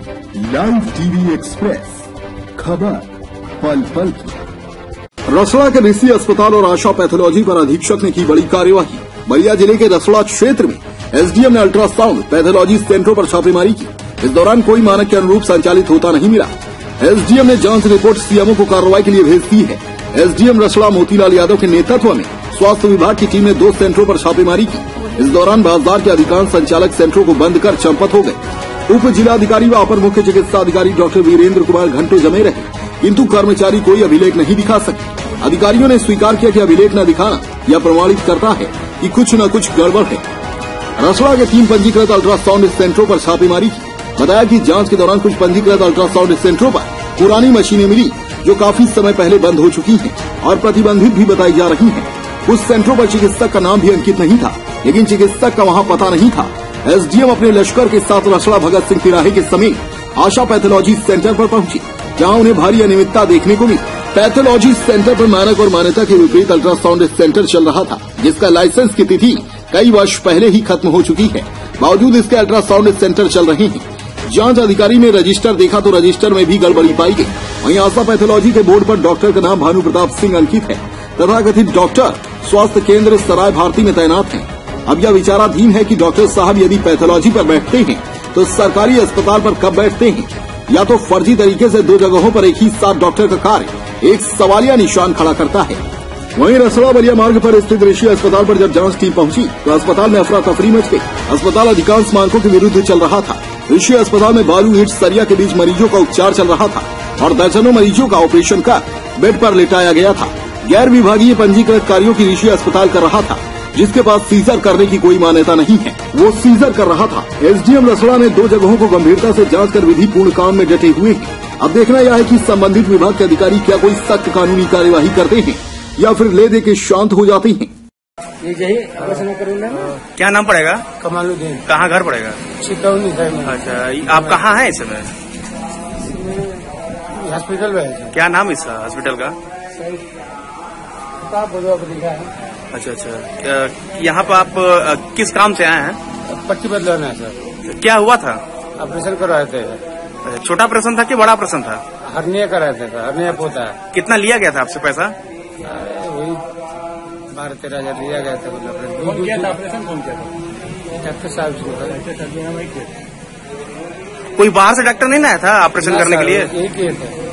Live TV express, खबर पल पल की। रसड़ा के ऋषि अस्पताल और आशा पैथोलॉजी पर अधीक्षक ने की बड़ी कार्यवाही। बलिया जिले के रसड़ा क्षेत्र में एसडीएम ने अल्ट्रासाउंड पैथोलॉजी सेंटरों पर छापेमारी की। इस दौरान कोई मानक के अनुरूप संचालित होता नहीं मिला। एसडीएम ने जांच रिपोर्ट सीएमओ को कार्रवाई के लिए भेज दी है। एसडीएम रसड़ा मोतीलाल यादव के नेतृत्व में स्वास्थ्य विभाग की टीम ने 2 सेंटरों पर छापेमारी की। इस दौरान बाजार के अधिकांश संचालक सेंटरों को बंद कर चंपत हो गए। उप जिलाधिकारी व अपर मुख्य चिकित्सा अधिकारी डॉक्टर वीरेंद्र कुमार घंटों जमे रहे, किंतु कर्मचारी कोई अभिलेख नहीं दिखा सके। अधिकारियों ने स्वीकार किया कि अभिलेख न दिखाना यह प्रमाणित करता है कि कुछ न कुछ गड़बड़ है। रसड़ा के 3 पंजीकृत अल्ट्रासाउंड सेंटरों पर छापेमारी की। बताया कि जांच के दौरान कुछ पंजीकृत अल्ट्रासाउंड सेंटरों पर पुरानी मशीनें मिली जो काफी समय पहले बंद हो चुकी हैं और प्रतिबंधित भी बताई जा रही हैं। कुछ सेंटरों पर चिकित्सक का नाम भी अंकित नहीं था, लेकिन चिकित्सक का वहां पता नहीं था। एसडीएम अपने लश्कर के साथ रसड़ा भगत सिंह तिराहे के समीप आशा पैथोलॉजी सेंटर पर पहुंचे, जहां उन्हें भारी अनियमितता देखने को मिली। पैथोलॉजी सेंटर पर मानक और मान्यता के विपरीत अल्ट्रासाउंड सेंटर चल रहा था, जिसका लाइसेंस की तिथि कई वर्ष पहले ही खत्म हो चुकी है। बावजूद इसके अल्ट्रासाउंड सेंटर चल रहे हैं। जांच अधिकारी ने रजिस्टर देखा तो रजिस्टर में भी गड़बड़ी पाई गई। वहीं आशा पैथोलॉजी के बोर्ड पर डॉक्टर का नाम भानु प्रताप सिंह अंकित है तथा कथित डॉक्टर स्वास्थ्य केंद्र सराय भारती में तैनात हैं। अब यह विचाराधीन है कि डॉक्टर साहब यदि पैथोलॉजी पर बैठते हैं तो सरकारी अस्पताल पर कब बैठते हैं, या तो फर्जी तरीके से 2 जगहों पर एक ही साथ डॉक्टर का कार्य एक सवालिया निशान खड़ा करता है। वहीं रसड़ा बलिया मार्ग पर स्थित ऋषि अस्पताल पर जब जांच टीम पहुंची तो अस्पताल में अफरा तफरी मच गई। अस्पताल अधिकांश मानकों के विरुद्ध चल रहा था। ऋषि अस्पताल में बालू ईंट सरिया के बीच मरीजों का उपचार चल रहा था और दर्जनों मरीजों का ऑपरेशन कर बेड पर लिटाया गया था। गैर विभागीय पंजीकृत कार्यों की ऋषि अस्पताल कर रहा था, जिसके पास सीजर करने की कोई मान्यता नहीं है, वो सीजर कर रहा था। एसडीएम रसड़ा ने 2 जगहों को गंभीरता से जांच कर विधि पूर्ण काम में डटे हुए हैं। अब देखना यह है कि संबंधित विभाग के अधिकारी क्या कोई सख्त कानूनी कार्यवाही करते हैं या फिर ले दे के शांत हो जाते हैं। क्या नाम पड़ेगा? कमालुद्दीन। कहाँ घर पड़ेगा? चितौनी है। अच्छा, आप कहाँ हैं इस समय? हॉस्पिटल में है। क्या नाम इस हॉस्पिटल का? अच्छा, यहाँ पर आप किस काम से आए हैं? पट्टी बदलाना है सर। क्या हुआ था? ऑपरेशन करवाए थे। छोटा ऑपरेशन था कि बड़ा ऑपरेशन था? हर्निया कराए थे सर। हर्निया पोता है। कितना लिया गया था आपसे पैसा? वही 12-13 हजार लिया गया था। ऑपरेशन कौन किया था? डॉक्टर साहब। कोई बाहर से डॉक्टर नहीं आया था ऑपरेशन करने के लिए? यही किए थे।